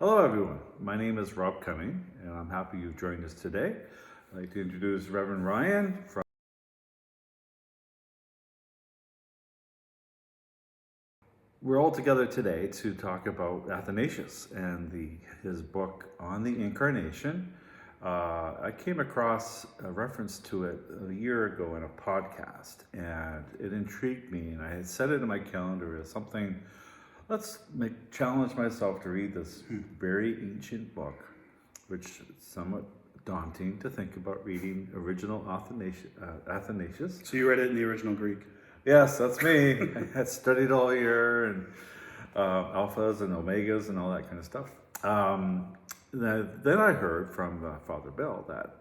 Hello everyone, my name is Rob Cumming and I'm happy you've joined us today. I'd like to introduce Reverend Ryan from... We're all together today to talk about Athanasius and his book on the Incarnation. I came across a reference to it a year ago in a podcast and it intrigued me, and I had set it in my calendar as something, challenge myself to read this very ancient book, which is somewhat daunting to think about reading original Athanasius. So you read it in the original Greek? Yes, that's me. I had studied all year and alphas and omegas and all that kind of stuff. Then I heard from Father Bill that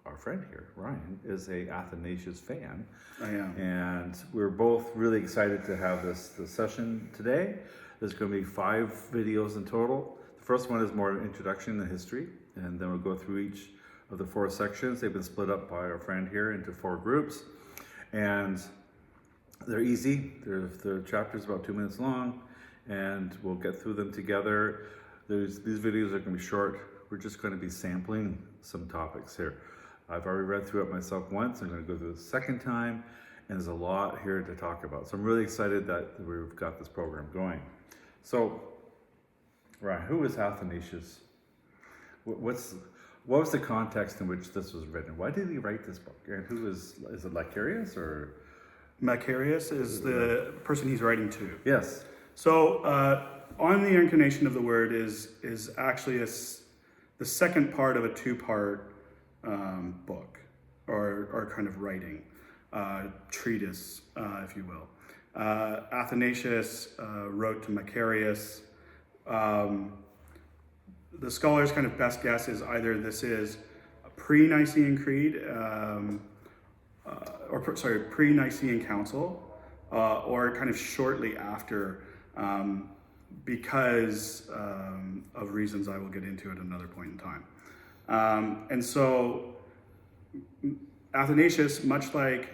our friend here, Ryan, is a Athanasius fan. I am. And we're both really excited to have this session today. There's going to be 5 videos in total. The first one is more an introduction to history, and then we'll go through each of the 4 sections. They've been split up by our friend here into 4 groups. And they're easy. They're chapters about 2 minutes long, and we'll get through them together. These videos are going to be short. We're just going to be sampling some topics here. I've already read through it myself once. I'm going to go through it the second time, and there's a lot here to talk about. So I'm really excited that we've got this program going. So, Ryan, who is Athanasius? What was the context in which this was written? Why did he write this book? And who is it Macarius or? Macarius is the person he's writing to. Yes. So on the Incarnation of the Word is actually the second part of a 2-part book or kind of writing, treatise, if you will. Athanasius wrote to Macarius. The scholar's kind of best guess is either this is a pre-Nicene Creed, pre-Nicene Council, or kind of shortly after, because of reasons I will get into at another point in time. And so Athanasius, much like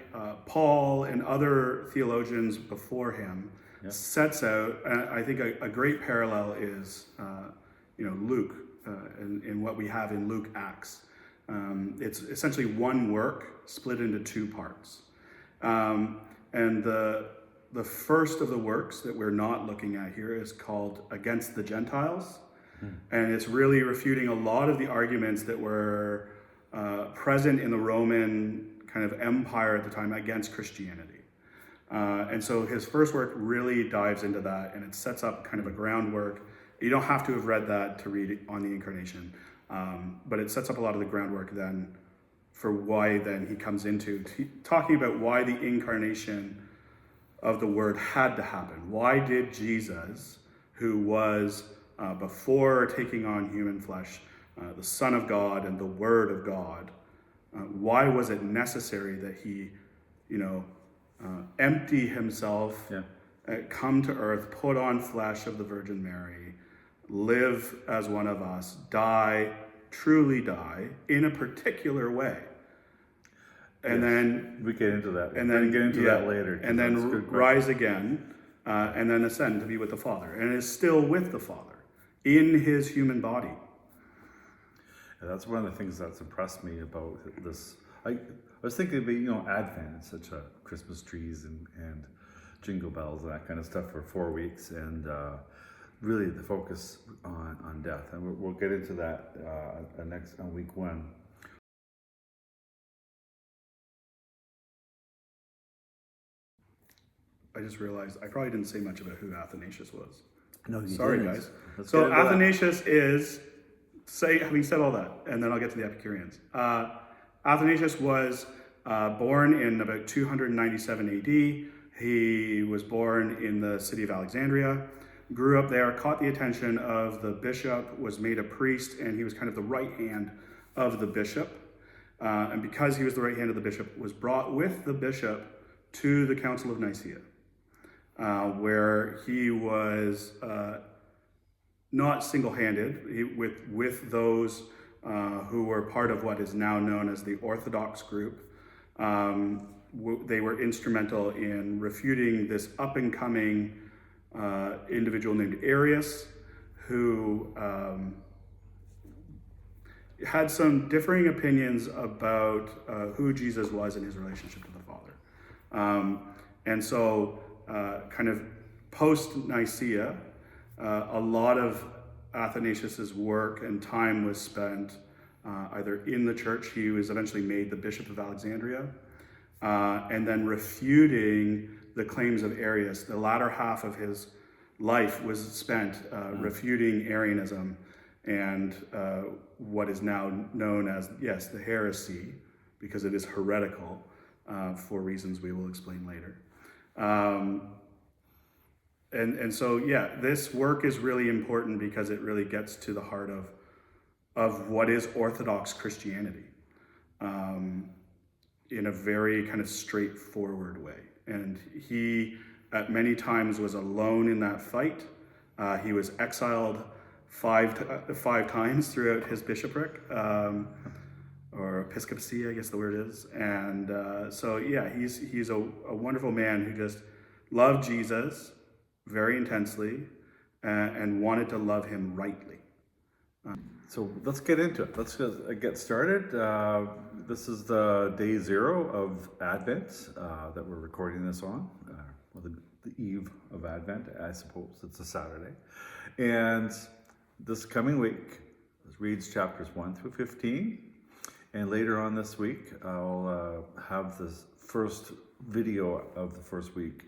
Paul and other theologians before him, sets out, I think a great parallel is Luke, in what we have in Luke Acts. It's essentially one work split into 2 parts. And the first of the works that we're not looking at here is called Against the Gentiles. And it's really refuting a lot of the arguments that were present in the Roman kind of empire at the time against Christianity. And so his first work really dives into that, and it sets up kind of a groundwork. You don't have to have read that to read on the Incarnation, but it sets up a lot of the groundwork then for why then he comes into talking about why the Incarnation of the Word had to happen. Why did Jesus, who was before taking on human flesh, the Son of God and the Word of God, why was it necessary that he, empty himself, come to earth, put on flesh of the Virgin Mary, live as one of us, die, truly die, in a particular way. And then we get into that. And then get into that later. And then rise again, and then ascend to be with the Father, and is still with the Father in his human body. And that's one of the things that's impressed me about this. I was thinking about Advent, such a Christmas trees and jingle bells and that kind of stuff for 4 weeks, and really the focus on death. And we'll get into that next on week 1. I just realized I probably didn't say much about who Athanasius was. No, you Sorry, didn't. guys. Let's So Athanasius is, having said all that, and then I'll get to the Epicureans. Athanasius was born in about 297 AD. He was born in the city of Alexandria, grew up there, caught the attention of the bishop, was made a priest, and he was kind of the right hand of the bishop. And because he was the right hand of the bishop, was brought with the bishop to the Council of Nicaea, where he was not single-handed with those who were part of what is now known as the Orthodox group. They were instrumental in refuting this up-and-coming individual named Arius, who had some differing opinions about who Jesus was in his relationship to the Father. And so kind of post-Nicaea, a lot of Athanasius's work and time was spent either in the church. He was eventually made the Bishop of Alexandria, and then refuting the claims of Arius. The latter half of his life was spent refuting Arianism and what is now known as, yes, the heresy, because it is heretical for reasons we will explain later. And so, yeah, this work is really important because it really gets to the heart of what is Orthodox Christianity in a very kind of straightforward way. And he, at many times, was alone in that fight. He was exiled five times throughout his bishopric, or episcopacy, I guess the word is. And so, yeah, he's a wonderful man who just loved Jesus very intensely and wanted to love him rightly. So let's get into it. Let's get started. This is the day 0 of Advent that we're recording this on, the eve of Advent, I suppose. It's a Saturday. And this coming week reads chapters 1 through 15. And later on this week, I'll have this first video of the first week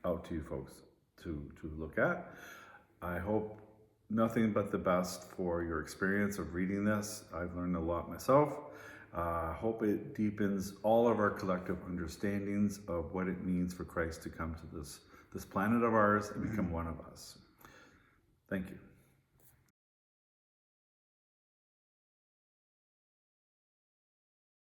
out to you folks to look at. I hope nothing but the best for your experience of reading this. I've learned a lot myself. I hope it deepens all of our collective understandings of what it means for Christ to come to this planet of ours and become one of us. Thank you.